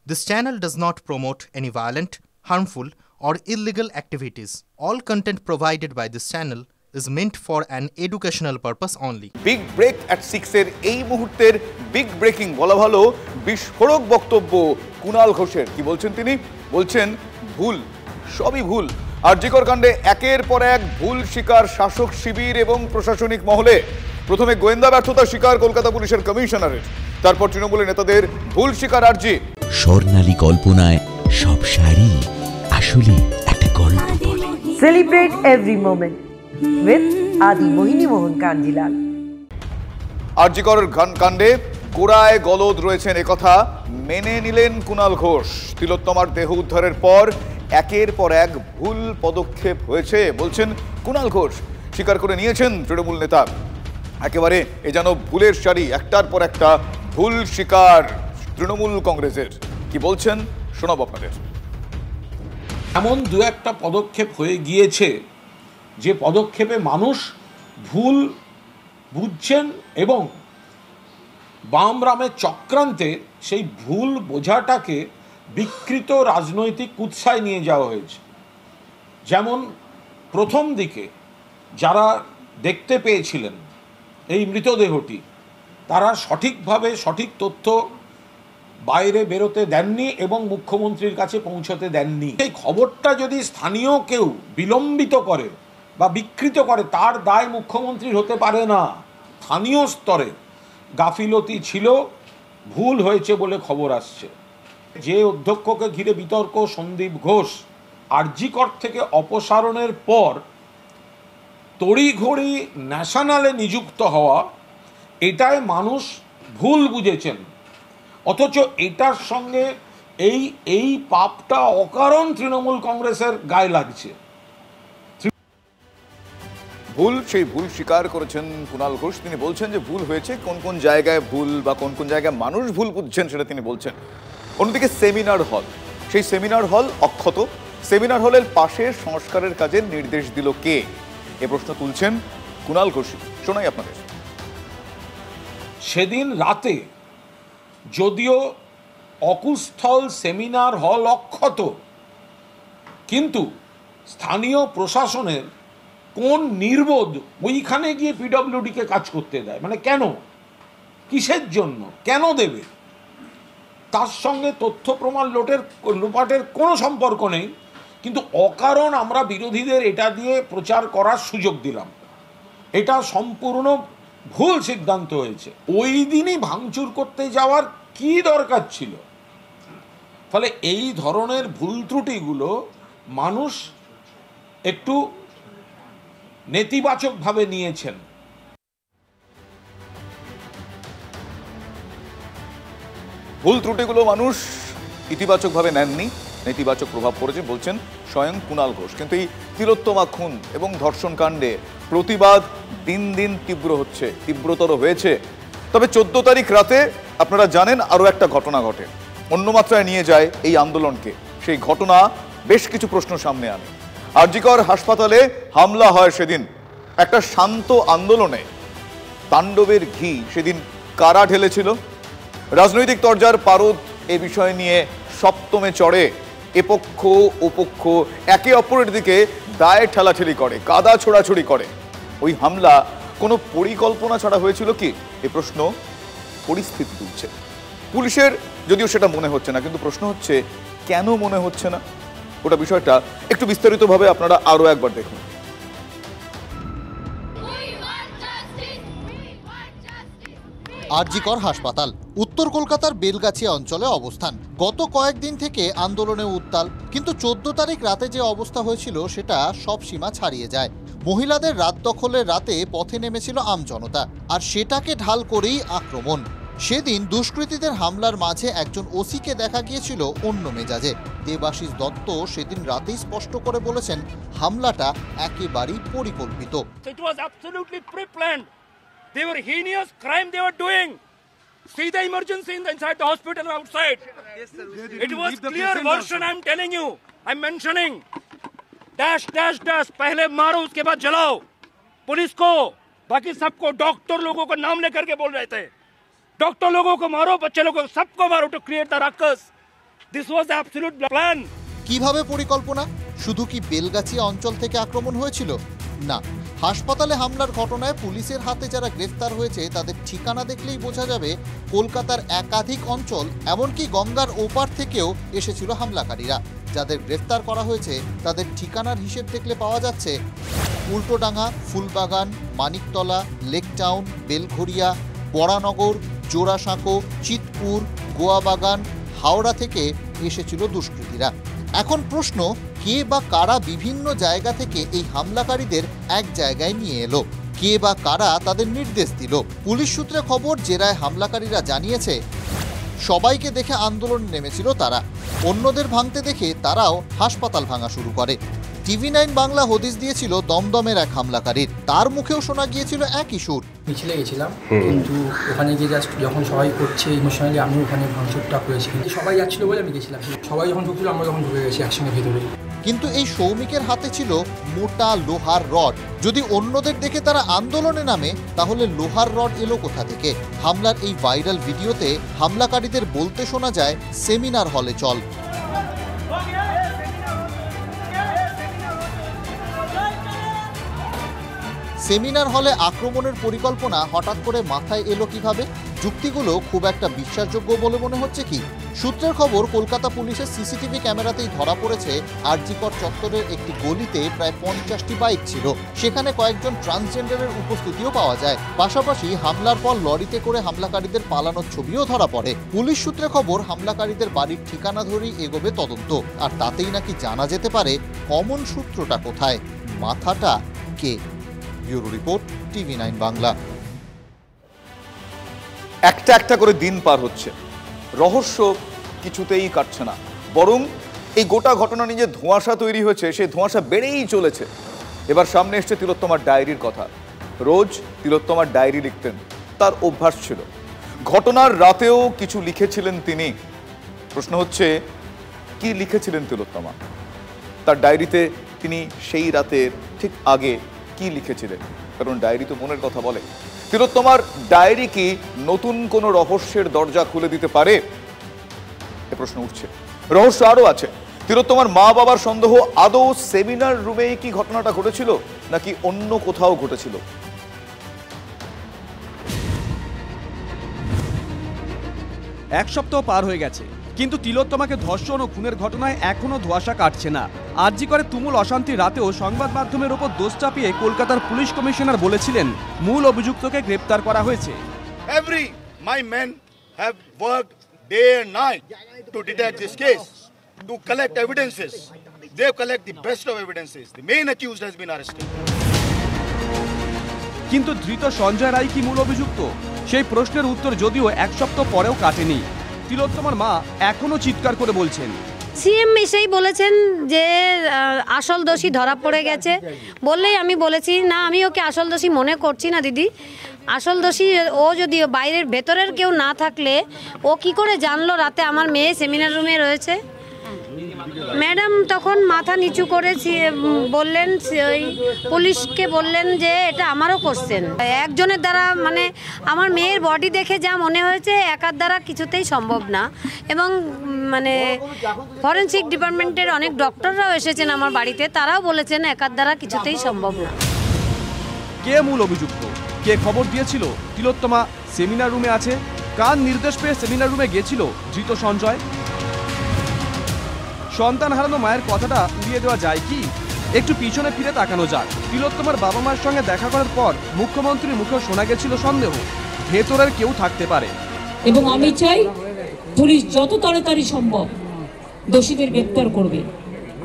This channel does not promote any violent, harmful, or illegal activities. All content provided by this channel is meant for an educational purpose only. Big break at 6 এর এই মুহূর্তের big breaking বলা ভালো বিস্ফোরক বক্তব্য কুণাল ঘোষের। কি বলছেন তিনি? বলছেন ভুল, সবই ভুল। আরজিকর কাণ্ডে একের পর এক ভুল স্বীকার শাসক শিবির এবং প্রশাসনিক মহলে। প্রথমে গোয়েন্দা ব্যর্থতা স্বীকার কলকাতা পুলিশের কমিশনারের, তারপর তৃণমূলের নেতাদের ভুল স্বীকার আরজি। স্বর্ণালী কল্পনায় সব শাড়ি আসলে একটা গল্প বলে। সেলিব্রেট এভরি মোমেন্ট উইথ আদি মোহিনী মোহন কাঞ্জিলাল। আরজিকর কাণ্ডে গোড়ায় গলদ রয়েছেন একথা মেনে নিলেন কুণাল ঘোষ। তিলোত্তমার দেহ উদ্ধারের পর একের পর এক ভুল পদক্ষেপ হয়েছে বলছেন কুণাল ঘোষ, স্বীকার করে নিয়েছেন তৃণমূল নেতা। একেবারে এ যেন ভুলের সারি, একটার পর একটা ভুল স্বীকার তৃণমূল কংগ্রেসের। কি বলছেন শোনাব আপনাদের। এমন দু একটা পদক্ষেপ হয়ে গিয়েছে যে পদক্ষেপে মানুষ ভুল বুঝছেন এবং বাম রামের চক্রান্তে সেই ভুল বোঝাটাকে বিকৃত রাজনৈতিক কুৎসায় নিয়ে যাওয়া হয়েছে। যেমন প্রথম দিকে যারা দেখতে পেয়েছিলেন এই মৃতদেহটি, তারা সঠিকভাবে সঠিক তথ্য বাইরে বেরোতে দেননি এবং মুখ্যমন্ত্রীর কাছে পৌঁছতে দেননি। এই খবরটা যদি স্থানীয় কেউ বিলম্বিত করে বা বিকৃত করে, তার দায় মুখ্যমন্ত্রীর হতে পারে না। স্থানীয় স্তরে গাফিলতি ছিল, ভুল হয়েছে বলে খবর আসছে। যে অধ্যক্ষকে ঘিরে বিতর্ক সন্দীপ ঘোষ আরজিকর থেকে অপসারণের পর তড়িঘড়ি ন্যাশনালে নিযুক্ত হওয়া, এটাই মানুষ ভুল বুঝেছেন। অথচ এটার সঙ্গে এই পাপটা অকারণ তৃণমূল কংগ্রেসের গায়ে লাগছে। ভুল, সেই ভুল স্বীকার করেছেন কুণাল ঘোষ। তিনি বলছেন যে ভুল হয়েছে, কোন কোন জায়গায় ভুল বা কোন কোন জায়গায় মানুষ ভুল বুঝছেন সেটা তিনি বলছেন। অন্যদিকে সেমিনার হল, সেই সেমিনার হল অক্ষত। সেমিনার হলের পাশে সংস্কারের কাজের নির্দেশ দিল কে? এ প্রশ্ন তুলছেন কুণাল ঘোষ। শোনাই আপনাদের। সেদিন রাতে যদিও অকুস্থল সেমিনার হল অক্ষত, কিন্তু স্থানীয় প্রশাসনের কোন নির্বোধ ওইখানে গিয়ে পিডব্লিউডিকে কাজ করতে দেয়? মানে কেন, কিসের জন্য, কেন দেবে? তার সঙ্গে তথ্য প্রমাণ লোপাটের কোনো সম্পর্ক নেই, কিন্তু অকারণ আমরা বিরোধীদের এটা দিয়ে প্রচার করার সুযোগ দিলাম। এটা সম্পূর্ণ ভুল সিদ্ধান্ত হয়েছে। ওই দিনই ভাঙচুর করতে যাওয়ার কি দরকার ছিল? ফলে এই ধরনের ভুল ত্রুটিগুলো মানুষ একটু নেতিবাচকভাবে নিয়েছেন। ভুল ত্রুটিগুলো মানুষ ইতিবাচকভাবে নেননি, নেতিবাচক প্রভাব পড়েছে বলছেন স্বয়ং কুণাল ঘোষ। কিন্তু এই তিলোত্তমা খুন এবং ধর্ষণ কাণ্ডে প্রতিবাদ দিন দিন তীব্র হচ্ছে, তীব্রতর হয়েছে। তবে 14 তারিখ রাতে আপনারা জানেন আরও একটা ঘটনা ঘটে, অন্য মাত্রায় নিয়ে যায় এই আন্দোলনকে। সেই ঘটনা বেশ কিছু প্রশ্ন সামনে আনে। আরজিকর হাসপাতালে হামলা হয় সেদিন। একটা শান্ত আন্দোলনে তাণ্ডবের ঘি সেদিন কারা ঢেলেছিল? রাজনৈতিক তরজার পারদ এ বিষয় নিয়ে সপ্তমে চড়ে। এপক্ষ ওপক্ষ একে অপরের দিকে দায় ঠেলাঠেলি করে, কাদা ছোড়াছড়ি করে। ওই হামলা কোনো পরিকল্পনা ছাড়া হয়েছিল কি? এ প্রশ্ন পরিস্থিতি তুলছে। পুলিশের যদিও সেটা মনে হচ্ছে না, কিন্তু প্রশ্ন হচ্ছে কেন মনে হচ্ছে না? ওটা বিষয়টা একটু বিস্তারিতভাবে আপনারা আরও একবার দেখুন। আরজিকর হাসপাতাল উত্তর কলকাতার বেলগাছিয়া অঞ্চলে অবস্থান। গত কয়েকদিন থেকে আন্দোলনে উত্তাল, কিন্তু 14 তারিখ রাতে যে অবস্থা হয়েছিল সেটা সব সীমা ছাড়িয়ে যায়। মহিলাদের রাত দখলের রাতে পথে নেমেছিল আমজনতা, আর সেটাকে ঢাল করেই আক্রমণ। সেদিন দুষ্কৃতীদের হামলার মাঝে একজন ওসিকে দেখা গিয়েছিল অন্য মেজাজে। দেবাশিস দত্ত সেদিন রাতেই স্পষ্ট করে বলেছেন হামলাটা একেবারেই পরিকল্পিত। They were heinous crime they were doing. See the emergency inside the hospital and outside. Yes, sir. It was clear version I'm telling you. I'm mentioning. Dash, dash, dash. पहले मारो उसके बाद जलाओ. पुलिस को, बाकी सबको, डॉक्टर लोगों को नाम लेकर के बोल रहे थे. डॉक्टर लोगों को मारो, बच्चे लोगों को, सबको मारो to create the ruckus. This was the absolute plan. কিভাবে পরিকল্পনা? শুধু কি বেলগাছিয়া অঞ্চল থেকে আক্রমণ হয়েছিল? না, হাসপাতালে হামলার ঘটনায় পুলিশের হাতে যারা গ্রেফতার হয়েছে তাদের ঠিকানা দেখলেই বোঝা যাবে কলকাতার একাধিক অঞ্চল, এমনকি গঙ্গার ওপার থেকেও এসেছিল হামলাকারীরা। যাদের গ্রেফতার করা হয়েছে তাদের ঠিকানার হিসেব দেখলে পাওয়া যাচ্ছে উল্টোডাঙ্গা, ফুলবাগান, মানিকতলা, লেক টাউন, বেলঘরিয়া, বরানগর, জোড়াসাঁকো, চিতপুর, গোয়াবাগান, হাওড়া থেকে এসেছিল দুষ্কৃতীরা। এখন প্রশ্ন, কে বা কারা বিভিন্ন জায়গা থেকে এই হামলাকারীদের এক জায়গায় নিয়ে এলো? কে বা কারা তাদের নির্দেশ দিল? পুলিশ সূত্রে খবর, জেরায় হামলাকারীরা জানিয়েছে সবাইকে দেখে আন্দোলনে নেমেছিল তারা। অন্যদের ভাঙতে দেখে তারাও হাসপাতাল ভাঙা শুরু করে। TV9 বাংলা হদিস দিয়েছিল দমদমের এক হামলাকারীর। তার মুখেও শোনা গিয়েছিল একই সুর। মিছিলে গেছিলাম, কিন্তু ওখানে গিয়ে জাস্ট যখন সবাই করছে ইমোশনালি আমিও ওখানে ভাঙচুরটা করেছি। কিন্তু সবাই যাচ্ছিল বলে আমি গেছিলাম, সবাই যখন ঢুকছিল আমরা যখন ঢুকে গেছি একসঙ্গে ভেতরে। কিন্তু এই সৌমিকের হাতে ছিল মোটা লোহার রড। যদি অন্যদের দেখে তারা আন্দোলনে নামে, তাহলে লোহার রড এলো কোথা থেকে? হামলার এই ভাইরাল ভিডিওতে হামলাকারীদের বলতে শোনা যায়, সেমিনার হলে চল। সেমিনার হলে আক্রমণের পরিকল্পনা হঠাৎ করে মাথায় এলো কিভাবে? যুক্তিগুলো খুব একটা বিশ্বাসযোগ্য বলে মনে হচ্ছে কি? সূত্রের খবর, কলকাতা পুলিশের সিসিটিভি ক্যামেরাতেই ধরা পড়েছে আরজিকর চত্বরের একটি গলিতে প্রায় 50টি বাইক ছিল। সেখানে কয়েকজন ট্রান্সজেন্ডারের উপস্থিতিও পাওয়া যায়। পাশাপাশি হামলার পর লরিতে করে হামলাকারীদের পালানোর ছবিও ধরা পড়ে। পুলিশ সূত্রে খবর, হামলাকারীদের বাড়ির ঠিকানা ধরেই এগোবে তদন্ত। আর তাতেই নাকি জানা যেতে পারে কমন সূত্রটা কোথায়, মাথাটা কে। Bureau report, TV9 Bangla. একটা একটা করে দিন পার হচ্ছে, রহস্য কিছুতেই কাটছে না, বরং এই গোটা ঘটনা নিয়ে যে ধোঁয়াশা তৈরি হয়েছে সেই ধোঁয়াশা বেড়েই চলেছে। এবার সামনে এসছে তিলোত্তমার ডায়েরির কথা। রোজ তিলোত্তমার ডায়েরি লিখতেন, তার অভ্যাস ছিল। ঘটনার রাতেও কিছু লিখেছিলেন তিনি। প্রশ্ন হচ্ছে, কি লিখেছিলেন তিলোত্তমা? তার ডায়েরিতে তিনি সেই রাতের ঠিক আগে কি লিখেছিলেন? কারণ ডায়েরি তো মনের কথা বলে। তিলোত্তমার ডায়েরি কি নতুন কোনো রহস্যের দরজা খুলে দিতে পারে? এ প্রশ্ন উঠছে। রহস্য আরো আছে। তিলোত্তমার মা বাবার সন্দেহ, আদৌ সেমিনার রুমেই কি ঘটনাটা ঘটেছিল নাকি অন্য কোথাও ঘটেছিল? এক সপ্তাহ পার হয়ে গেছে, কিন্তু তিলোত্তমাকে ধর্ষণ ও খুনের ঘটনায় এখনো ধোঁয়াশা কাটছে না। আরজি করে তুমুল অশান্তির রাতেও সংবাদ মাধ্যমের ওপর দোষ চাপিয়ে কলকাতার পুলিশ কমিশনার বলেছিলেন মূল অভিযুক্তকে গ্রেপ্তার করা হয়েছে। My men have worked day and night to detect this case, to collect evidences. They collect the best of evidences. The main accused has been arrested. কিন্তু ধৃত সঞ্জয় রায় কি মূল অভিযুক্ত? সেই প্রশ্নের উত্তর যদিও এক সপ্তাহ পরেও কাটেনি। তিলোত্তমার মা এখনো চিৎকার করে বলছেন, সিএম এসেই বলেছেন যে আসল দোষী ধরা পড়ে গেছে বললেই আমি বলেছি না, আমি ওকে আসল দোষী মনে করছি না দিদি। আসল দোষী ও, যদি বাইরের ভেতরের কেউ না থাকলে ও কি করে জানলো রাতে আমার মেয়ে সেমিনার রুমে রয়েছে? ম্যাডাম তখন মাথা নিচু করে বললেন, ওই পুলিশকে বললেন যে এটা আমারও কোশ্চেন। একজনের দ্বারা, মানে আমার মেয়ের বডি দেখে যা মনে হয়েছে একার দ্বারা কিছুতেই সম্ভব না। এবং মানে ফরেনসিক ডিপার্টমেন্টের অনেক ডক্টররাও এসেছেন আমার বাড়িতে, তারাও বলেছেন একার দ্বারা কিছুতেই সম্ভব না। কে মূল অভিযুক্ত? কে খবর দিয়েছিল তিলোত্তমা সেমিনার রুমে আছে? কার নির্দেশ পেয়ে সেমিনার রুমে গেছিল ধৃত সঞ্জয়? সন্তান হারানো মায়ের কথাটা উড়িয়ে দেওয়া যায় কি? একটু পিছনে ফিরে তাকানো যাক। তিলোত্তমার বাবা মায়ের সঙ্গে দেখা করার পর মুখ্যমন্ত্রীর মুখেও শোনা গেছিল সন্দেহ ভেতরের কেউ থাকতে পারে। এবং আমি চাই পুলিশ যত তাড়াতাড়ি সম্ভব দোষীদের গ্রেপ্তার করবে।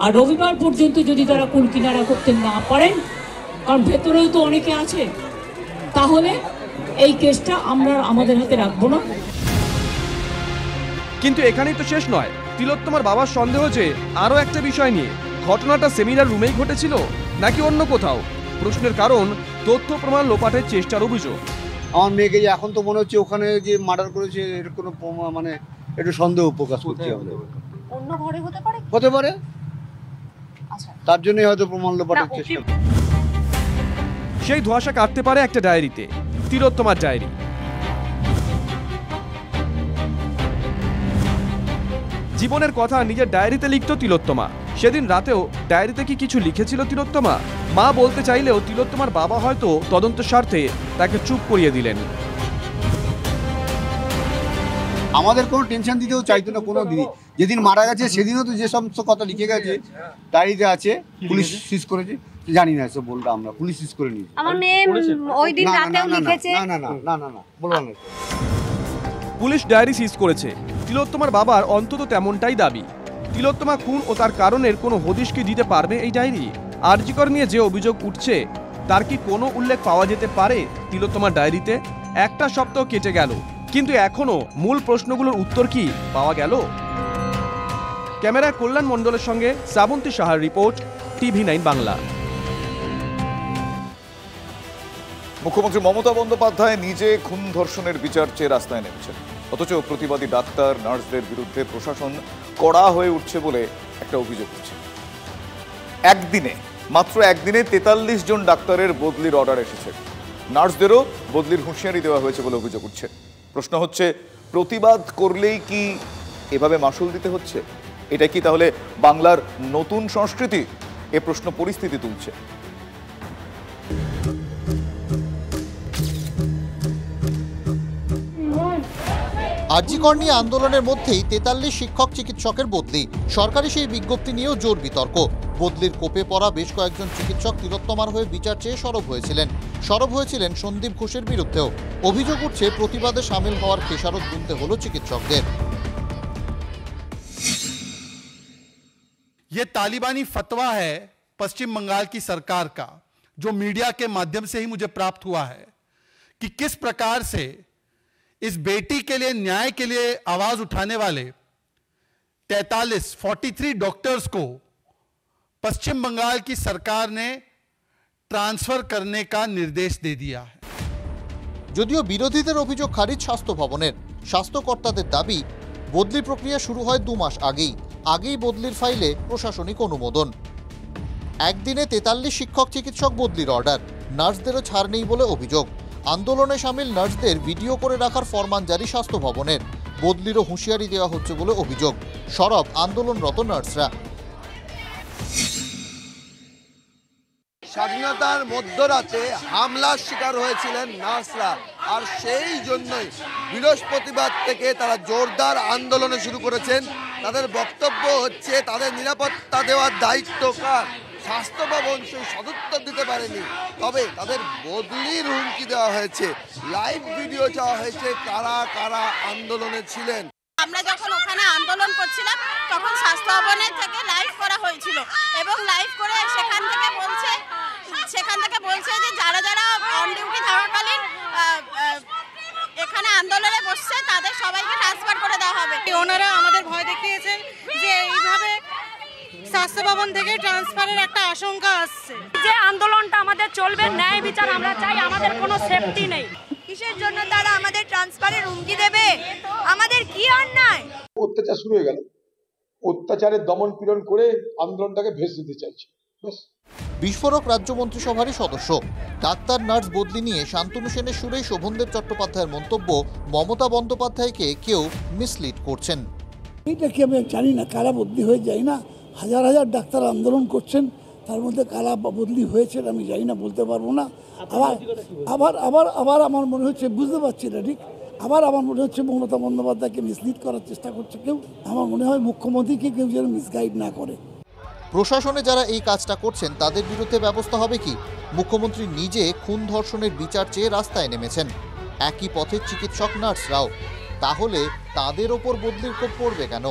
আর রবিবার পর্যন্ত যদি তারা কুল কিনারা করতে না পারেন, কারণ ভেতরেও তো অনেকে আছে, তাহলে এই কেসটা আমরা আমাদের হাতে রাখবো না। কিন্তু এখানেই তো শেষ নয়। তিলোত্তমার বাবার সন্দেহ যে আরো একটা বিষয় নিয়ে, ঘটনাটা সেমিনার রুমেই ঘটেছিল নাকি অন্য কোথাও। প্রশ্নের কারণ তথ্য প্রমাণ লোপাটের চেষ্টার অভিযোগ। আমার মেয়েকে যে এখন তো মনে হচ্ছে ওখানে যে মার্ডার করেছে এর কোনো মানে একটু সন্দেহ প্রকাশ করছে। অন্য ঘরে হতে পারে, হতে পারে, তার জন্যই হয়তো প্রমাণ লোপাটের চেষ্টা। সেই ধোঁয়াশা কাটতে পারে একটা ডায়েরিতে, তিলোত্তমার ডায়েরি। জীবনের কথা নিজের ডায়েরিতে লিখত তিলোত্তমা। সেদিন রাতেও ডায়েরিতে কি কিছু লিখেছিল তিলোত্তমা? মা বলতে চাইলেও তিলোত্তমার বাবা হয়তো তদন্ত স্বার্থে তাকে চুপ করিয়ে দিলেন। আমাদের কোনো টেনশন দিতেও চাইতো না কোনো দিনই। যেদিন মারা গেছে সেদিনও তো যে সমস্ত কথা লিখে গেছে ডায়েরিতে আছে, পুলিশ সিজ করেছে, জানি না এসব বলতে, আমরা পুলিশ সিজ করে নিয়েছি। আমার মেয়ে ওই দিন রাতেও লিখেছে। না না না না না না বলবো না। পুলিশ ডায়েরি সিজ করেছে। তিলোত্তমার বাবার অন্তত তেমনটাই দাবি। তিলোত্তমা খুন ও তার কারণের কোনো হদিশ কি দিতে পারবে এই ডায়েরি? আর.জি. কর নিয়ে যে অভিযোগ উঠছে তার কি কোনো উল্লেখ পাওয়া যেতে পারে তিলোত্তমার ডায়েরিতে? একটা সপ্তাহ কেটে গেল, কিন্তু এখনো মূল প্রশ্নগুলোর উত্তর কি পাওয়া গেল? ক্যামেরায় কল্যাণ মণ্ডলের সঙ্গে শ্রাবন্তী সাহার রিপোর্ট, TV9 বাংলা। মুখ্যমন্ত্রী মমতা বন্দ্যোপাধ্যায় নিজে খুন ধর্ষণের বিচার চেয়ে রাস্তায় নেমেছেন, অথচ প্রতিবাদী ডাক্তার নার্সদের বিরুদ্ধে প্রশাসন কড়া হয়ে উঠছে বলে একটা অভিযোগ উঠছে। মাত্র একদিনে 43 জন ডাক্তারের বদলির অর্ডার এসেছে। নার্সদেরও বদলির হুঁশিয়ারি দেওয়া হয়েছে বলে অভিযোগ উঠছে। প্রশ্ন হচ্ছে, প্রতিবাদ করলেই কি এভাবে মাসুল দিতে হচ্ছে? এটা কি তাহলে বাংলার নতুন সংস্কৃতি? এ প্রশ্ন পরিস্থিতি তুলছে। আর.জি. কর নিয়ে আন্দোলনের মধ্যেই 43 শিক্ষক চিকিৎসকের বদলি। সরকারি সেই বিজ্ঞপ্তি নিয়েও জোর বিতর্ক। বদলির কোপে পড়া বেশ কয়েকজন চিকিৎসক তিলোত্তমার হয়ে বিচার চেয়ে সরব হয়েছিলেন সন্দীপ ঘোষের বিরুদ্ধেও। অভিযোগ উঠছে প্রতিবাদে সামিল হওয়ার খেসারত গুনতে হলো চিকিৎসকদের। ये तालिबानी फतवा है पश्चिम बंगाल की सरकार का, जो मीडिया के माध्यम से ही मुझे प्राप्त हुआ है कि किस प्रकार से इस बेटी के लिए, न्याय के लिए आवाज उठाने वाले 43 डॉक्टर्स को पश्चिम बंगाल की सरकार ने ट्रांसफर करने का निर्देश दे दिया है। যদিও বিরোধীদের অভিযোগ খারিজ স্বাস্থ্য ভবনের। স্বাস্থ্যকর্তাদের দাবি, বদলি প্রক্রিয়া শুরু হয় 2 মাস আগেই বদলির ফাইলে প্রশাসনিক অনুমোদন। একদিনে 43 শিক্ষক চিকিৎসক বদলির অর্ডার। নার্সদেরও ছাড় নেই বলে অভিযোগ। আন্দোলনে সামিল নার্সদের ভিডিও করে রাখার ফরমান জারি স্বাস্থ্য ভবনের। বদলিরও হুঁশিয়ারি দেওয়া হচ্ছে বলে অভিযোগ। সরব আন্দোলনরত নার্সরা। স্বাধীনতার মধ্যরাতে হামলার শিকার হয়েছিলেন নার্সরা, আর সেই জন্যই বৃহস্পতিবার থেকে তারা জোরদার আন্দোলনে শুরু করেছেন। তাদের বক্তব্য হচ্ছে, তাদের নিরাপত্তা দেওয়ার দায়িত্ব কার? স্বাস্থ্য ভবন সেই সদুত্তর দিতে পারেনি, তবে তাদের বদলির হুমকি দেওয়া হয়েছে। লাইভ ভিডিও চাওয়া হয়েছে কারা কারা আন্দোলনে ছিলেন। আমরা যখন ওখানে আন্দোলন করছিলাম তখন স্বাস্থ্য ভবনের থেকে লাইভ করা হয়েছিল, এবং লাইভ করে সেখান থেকে বলছে যে যারা যারা অন ডিউটি থাকাকালীন এখানে আন্দোলনে বসছে তাদের সবাইকে ট্রান্সফার করে দেওয়া হবে। ওনারা আমাদের ভয় দেখিয়েছেন যে এইভাবে স্বাস্থ্য ভবন থেকে ট্রান্সফারের একটা আশঙ্কা আসছে। যে আন্দোলনটা আমাদের চলবে, ন্যায় বিচার আমরা চাই, আমাদের কোনো সেফটি নেই। কিসের জন্য তারা আমাদের ট্রান্সফারের হুমকি দেবে? আমাদের কি অন্যায়? অত্যাচার শুরু হয়ে গেল, অত্যাচারের দমন পীড়ন করে আন্দোলনটাকে ভেসে দিতে চাইছে। বিস্ফোরক রাজ্য মন্ত্রিসভারই সদস্য। ডাক্তার নার্স বদলি নিয়ে শান্তনু সেনের সুরেই শোভনদেব চট্টোপাধ্যায়ের মন্তব্য, মমতা বন্দ্যোপাধ্যায়কে কেউ মিসলিড করছেন। এটা কি আমি জানি না, কারা বদলি হয়ে যায় না, হাজার হাজার ডাক্তার আন্দোলন করছেন, তার মধ্যে কারা বদলি হয়েছে আমি জানি না, বলতে পারবো না। আবার আমার মনে হচ্ছে, বুঝতে পারছি না ঠিক, আবার আমার মনে হচ্ছে মমতা বন্দ্যোপাধ্যায়কে মিসলিড করার চেষ্টা করছে কেউ। আমার মনে হয় মুখ্যমন্ত্রীকে কেউ যেন মিসগাইড না করে। প্রশাসনে যারা এই কাজটা করছেন তাদের বিরুদ্ধে ব্যবস্থা হবে কি? মুখ্যমন্ত্রী নিজে খুন ধর্ষণের বিচার চেয়ে রাস্তায় নেমেছেন। একই পথে চিকিৎসক নার্সরাও। তাহলে তাদের ওপর বদলির কোপ পড়বে কেন?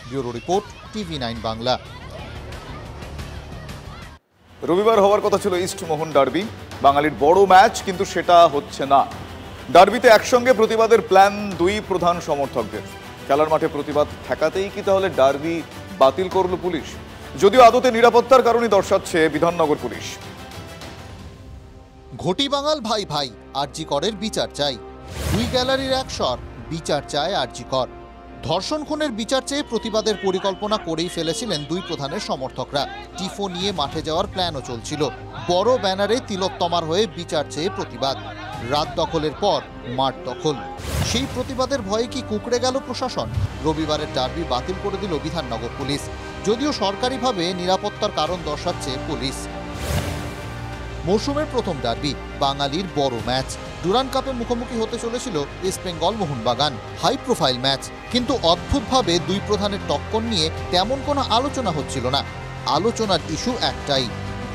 Bureau report, TV9 Bangla. রবিবার হওয়ার কথা ছিল ইস্টমোহন ডার্বি, বাঙালির বড় ম্যাচ, কিন্তু সেটা হচ্ছে না। ডার্বিতে একসঙ্গে প্রতিবাদের প্ল্যান 2 প্রধান সমর্থকদের। খেলার মাঠে প্রতিবাদ ঠেকাতেই কি তাহলে ডার্বি বাতিল করল পুলিশ? যদিও আদতে নিরাপত্তার কারণে দর্শাচ্ছে বিধাননগর পুলিশ। ঘটি বাঙাল ভাই ভাই, আর.জি. করের বিচার চাই। 2 গ্যালারির এক স্বর, বিচার চায় আর.জি. কর। ধর্ষণ খুনের বিচার চেয়ে প্রতিবাদের পরিকল্পনা করেই ফেলেছিলেন 2 প্রধানের সমর্থকরা। টিফো নিয়ে মাঠে যাওয়ার প্ল্যানও চলছিল। বড় ব্যানারে তিলোত্তমার হয়ে বিচার চেয়ে প্রতিবাদ। রাত দখলের পর মাঠ দখল। সেই প্রতিবাদের ভয়ে কি কুঁকড়ে গেল প্রশাসন? রবিবারের ডার্বি বাতিল করে দিল বিধাননগর পুলিশ, যদিও সরকারিভাবে নিরাপত্তার কারণ দর্শাচ্ছে পুলিশ। মৌসুমের প্রথম ডার্বি, বাঙালির বড় ম্যাচ। ডুরান্ড কাপে মুখোমুখি হতে চলেছিল East Bengal Mohun Bagan, high profile match. কিন্তু অদ্ভুতভাবে দুই প্রধানের টক্কর নিয়ে তেমন কোনো আলোচনা হচ্ছিল না। আলোচনার ইস্যু একটাই,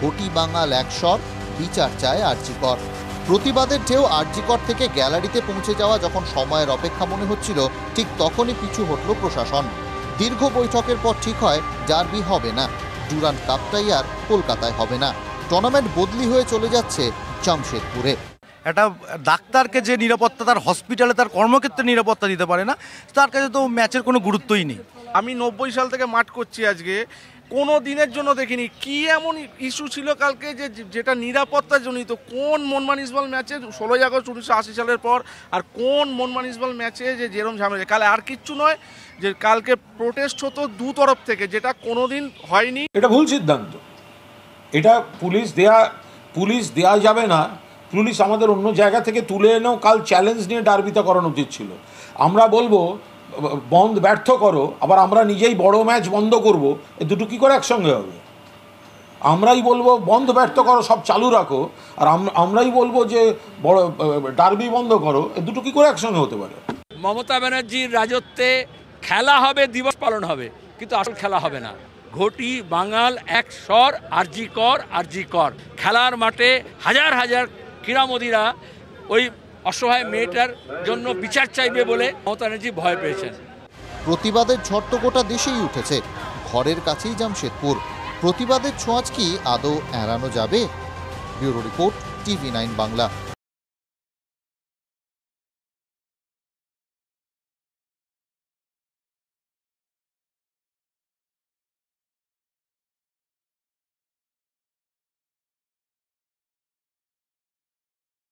ঘটি বাঙাল একস্বর, বিচার চায় আরজি কর। প্রতিবাদের ঢেউ আরজি কর থেকে গ্যালারিতে পৌঁছে যাওয়া যখন সময়ের অপেক্ষা মনে হচ্ছিল, ঠিক তখনই পিছু হটল প্রশাসন। দীর্ঘ বৈঠকের পর ঠিক হয় ডার্বি হবে না, ডুরান্ড কাপটাই আর কলকাতায় হবে না। টুর্নামেন্ট বদলি হয়ে চলে যাচ্ছে জামশেদপুরে। একটা ডাক্তারকে যে নিরাপত্তা তার হসপিটালে তার কর্মক্ষেত্রে নিরাপত্তা দিতে পারে না, তার কাছে তো ম্যাচের কোনো গুরুত্বই নেই। আমি 90 সাল থেকে মাঠ করছি, আজকে কোনো দিনের জন্য দেখিনি কি এমন ইস্যু ছিল কালকে যেটা নিরাপত্তা জনিত। কোন মনমান ইসবল ম্যাচে 16 আগস্ট 1980 সালের পর আর কোন মনমান ইসবল ম্যাচে যেরকম ঝামেলা, কালে আর কিচ্ছু নয় যে কালকে প্রোটেস্ট হতো দু তরফ থেকে, যেটা কোনোদিন হয়নি। এটা ভুল সিদ্ধান্ত, এটা পুলিশ দেয়া যাবে না। পুলিশ আমাদের অন্য জায়গা থেকে তুলে এনেও কাল চ্যালেঞ্জ নিয়ে ডার্বিটা করানো উচিত ছিল। আমরা বলবো ব্যর্থ করো, আবার আমরা নিজেই বড় ম্যাচ বন্ধ করব, এ দুটো কী করে একসঙ্গে হবে? আমরাই বলবো ব্যর্থ করো, সব চালু রাখো, আর আমরাই বলবো যে বড় ডার্বি বন্ধ করো, এ দুটো কী করে একসঙ্গে হতে পারে? মমতা ব্যানার্জির রাজত্বে খেলা হবে, দিবস পালন হবে, কিন্তু আসল খেলা হবে না। ঘটি বাঙাল এক স্বর, আরজি কর। খেলার মাঠে হাজার হাজার ক্রীড়ামোদীরা ওই অসহায় মেয়েটার জন্য বিচার চাইবে বলে মমতা ব্যানার্জি ভয় পেয়েছেন। প্রতিবাদের ঝড় তো গোটা দেশেই উঠেছে, ঘরের কাছেই জামশেদপুর। প্রতিবাদের ছোঁয়াচ কি আদৌ এড়ানো যাবে? Bureau report, TV9 Bangla.